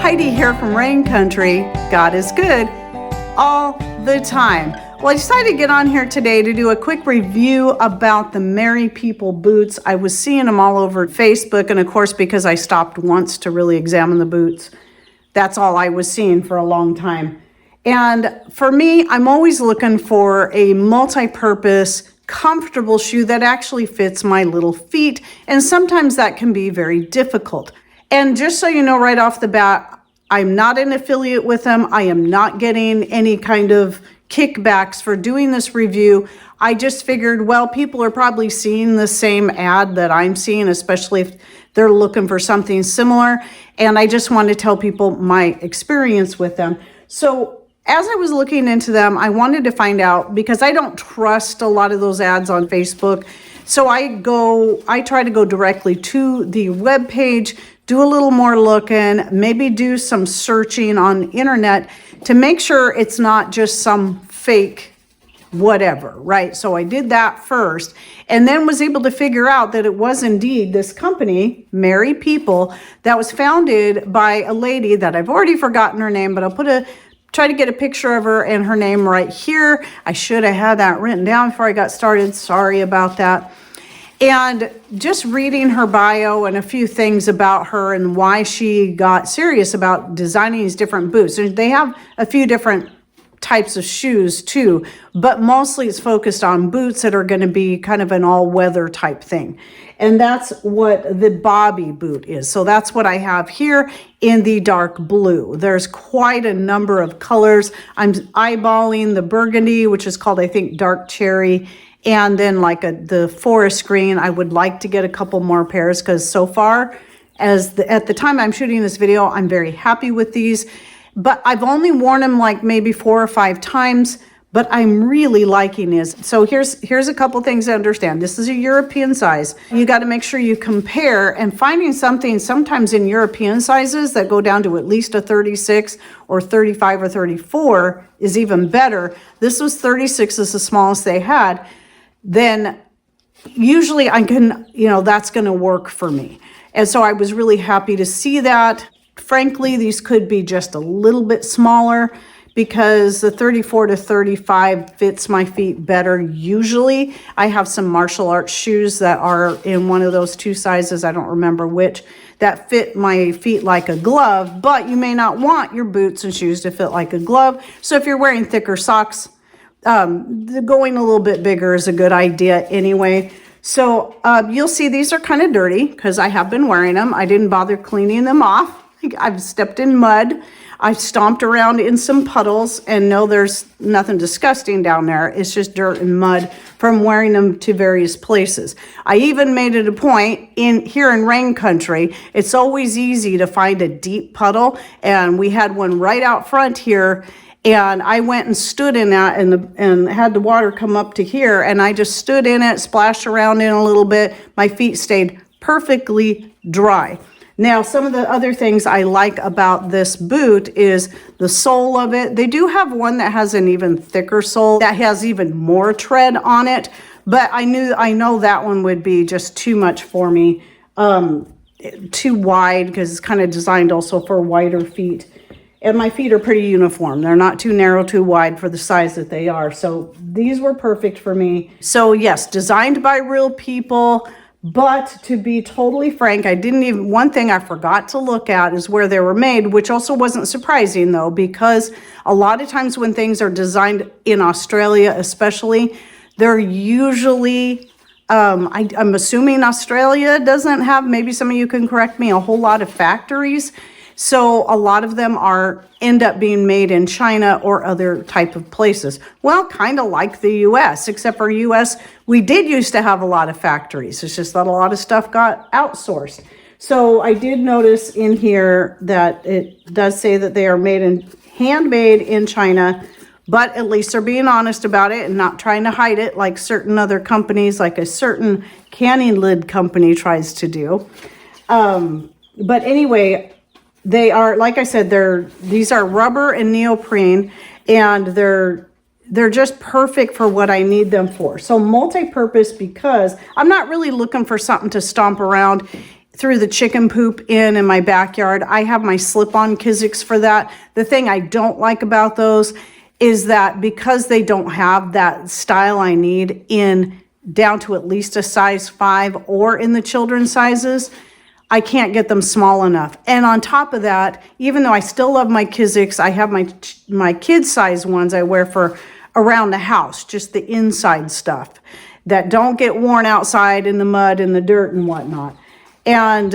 Heidi here from Rain Country. God is good all the time. Well, I decided to get on here today to do a quick review about the Merry People boots. I was seeing them all over Facebook, and of course, because I stopped once to really examine the boots, that's all I was seeing for a long time. And for me, I'm always looking for a multi-purpose, comfortable shoe that actually fits my little feet, and sometimes that can be very difficult. And just so you know right off the bat, I'm not an affiliate with them. I am not getting any kind of kickbacks for doing this review. I just figured, well, people are probably seeing the same ad that I'm seeing, especially if they're looking for something similar. And I just want to tell people my experience with them. So as I was looking into them, I wanted to find out, because I don't trust a lot of those ads on Facebook. So I try to go directly to the webpage, do a little more looking, maybe do some searching on the internet to make sure it's not just some fake whatever, right? So I did that first, and then was able to figure out that it was indeed this company, Merry People, that was founded by a lady that I've already forgotten her name, but I'll try to get a picture of her and her name right here. I should have had that written down before I got started. Sorry about that. And just reading her bio and a few things about her and why she got serious about designing these different boots. And they have a few different types of shoes too, but mostly it's focused on boots that are going to be kind of an all-weather type thing. And that's what the Bobbi boot is. So that's what I have here in the dark blue. There's quite a number of colors. I'm eyeballing the burgundy, which is called, I think, dark cherry. And then like the forest green. I would like to get a couple more pairs, because so far, at the time I'm shooting this video, I'm very happy with these. But I've only worn them like maybe 4 or 5 times, but I'm really liking this. So here's a couple things to understand. This is a European size. You got to make sure you compare, and finding something sometimes in European sizes that go down to at least a 36 or 35 or 34 is even better. This was 36 is the smallest they had. Then usually I can, that's going to work for me. And so I was really happy to see that. Frankly, these could be just a little bit smaller, because the 34 to 35 fits my feet better usually. I have some martial arts shoes that are in one of those 2 sizes, I don't remember which, that fit my feet like a glove, but you may not want your boots and shoes to fit like a glove. So if you're wearing thicker socks, going a little bit bigger is a good idea anyway. So you'll see these are kind of dirty because I have been wearing them. I didn't bother cleaning them off. I've stepped in mud. I've stomped around in some puddles, and no, there's nothing disgusting down there. It's just dirt and mud from wearing them to various places. I even made it a point here in Rain Country. It's always easy to find a deep puddle, and we had one right out front here. And I went and stood in that and had the water come up to here, and I just stood in it, splashed around in a little bit. My feet stayed perfectly dry. Now, some of the other things I like about this boot is the sole of it. They do have one that has an even thicker sole that has even more tread on it, but I know that one would be just too much for me, too wide, because it's kind of designed also for wider feet. And my feet are pretty uniform. They're not too narrow, too wide for the size that they are. So these were perfect for me. So yes, designed by real people. But to be totally frank, one thing I forgot to look at is where they were made, which also wasn't surprising though, because a lot of times when things are designed in Australia especially, they're usually, I'm assuming Australia doesn't have, maybe some of you can correct me, a whole lot of factories. So a lot of them end up being made in China or other type of places. Well, kind of like the U.S., except for U.S., we did used to have a lot of factories. It's just that a lot of stuff got outsourced. So I did notice in here that it does say that they are handmade in China, but at least they're being honest about it and not trying to hide it like certain other companies, like a certain canning lid company tries to do. But anyway, they are, like I said, these are rubber and neoprene, and they're just perfect for what I need them for. So multi-purpose, because I'm not really looking for something to stomp around threw the chicken poop in my backyard. I have my slip-on Kizik's for that. The thing I don't like about those is that because they don't have that style I need in down to at least a size 5 or in the children's sizes, I can't get them small enough. And on top of that, even though I still love my Kizik's, I have my kid size ones I wear for around the house, just the inside stuff that don't get worn outside in the mud and the dirt and whatnot. And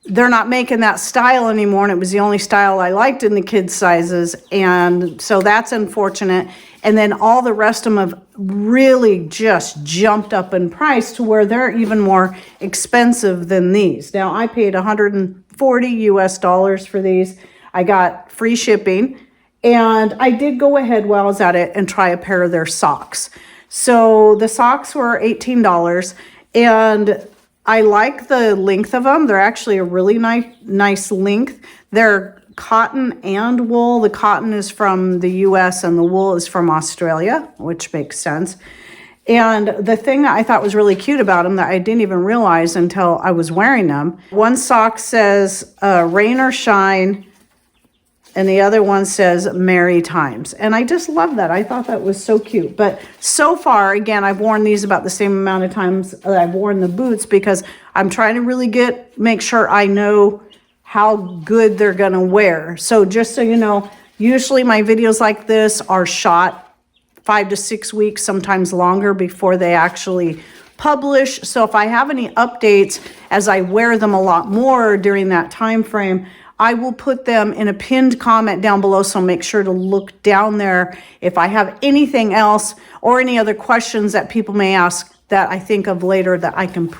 they're not making that style anymore, and it was the only style I liked in the kids sizes, and so that's unfortunate. And then all the rest of them have really just jumped up in price to where they're even more expensive than these. Now, I paid $140 for these. I got free shipping, and I did go ahead while I was at it and try a pair of their socks. So the socks were $18, and I like the length of them. They're actually a really nice length. They're cotton and wool. The cotton is from the US and the wool is from Australia, which makes sense. And the thing that I thought was really cute about them that I didn't even realize until I was wearing them, one sock says rain or shine, and the other one says merry times. And I just love that. I thought that was so cute. But so far, again, I've worn these about the same amount of times that I've worn the boots because I'm trying to really make sure I know how good they're gonna wear. So just so you know, usually my videos like this are shot 5 to 6 weeks, sometimes longer before they actually publish. So if I have any updates as I wear them a lot more during that time frame, I will put them in a pinned comment down below, so make sure to look down there if I have anything else or any other questions that people may ask that I think of later that I can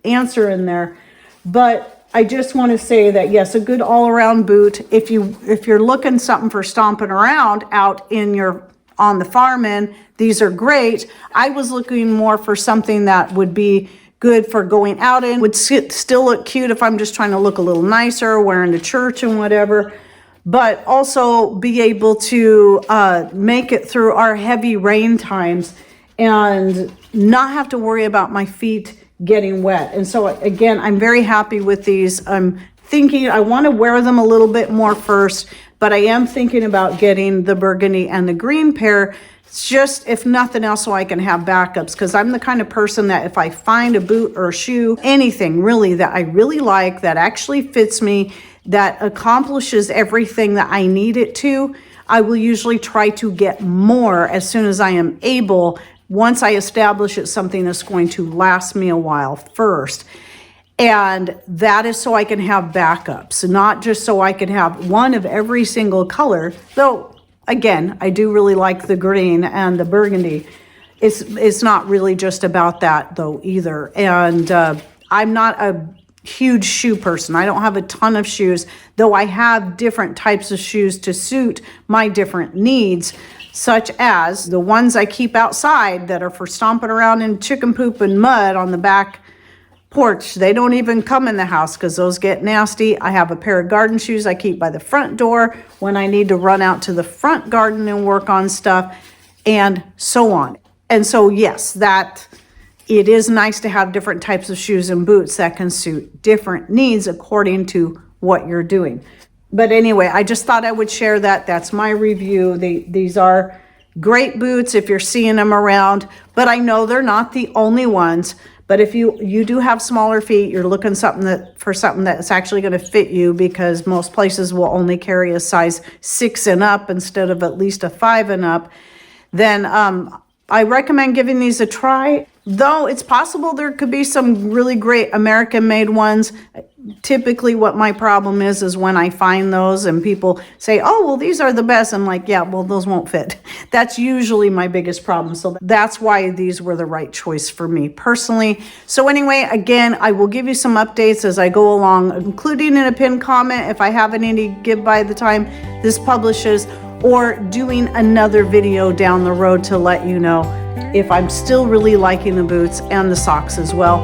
answer in there. But I just want to say that, yes, a good all-around boot. If you're looking something for stomping around out on the farm these are great. I was looking more for something that would be good for going out in, would still look cute if I'm just trying to look a little nicer, wearing to church and whatever, but also be able to make it through our heavy rain times and not have to worry about my feet getting wet. And so again, I'm very happy with these. I'm thinking I want to wear them a little bit more first, but I am thinking about getting the burgundy and the green pair, just if nothing else, so I can have backups, because I'm the kind of person that if I find a boot or a shoe, anything really that I really like, that actually fits me, that accomplishes everything that I need it to, I will usually try to get more as soon as I am able, once I establish it's something that's going to last me a while first. And that is so I can have backups, not just so I can have one of every single color, though. Again, I do really like the green and the burgundy. It's not really just about that though either. And I'm not a huge shoe person. I don't have a ton of shoes, though I have different types of shoes to suit my different needs, such as the ones I keep outside that are for stomping around in chicken poop and mud on the back porch. They don't even come in the house because those get nasty. I have a pair of garden shoes I keep by the front door when I need to run out to the front garden and work on stuff, and so on. And so yes, that it is nice to have different types of shoes and boots that can suit different needs according to what you're doing. But anyway, I just thought I would share that. That's my review. These are great boots if you're seeing them around, but I know they're not the only ones. But if you do have smaller feet, you're looking for something that's actually going to fit you, because most places will only carry a size 6 and up instead of at least a 5 and up, then I recommend giving these a try. Though it's possible there could be some really great American-made ones. Typically what my problem is when I find those and people say, oh, well, these are the best. I'm like, yeah, well, those won't fit. That's usually my biggest problem. So that's why these were the right choice for me personally. So anyway, again, I will give you some updates as I go along, including in a pinned comment if I have any to give by the time this publishes, or doing another video down the road to let you know if I'm still really liking the boots and the socks as well.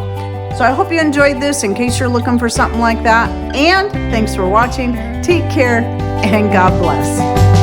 So I hope you enjoyed this in case you're looking for something like that. And thanks for watching. Take care and God bless.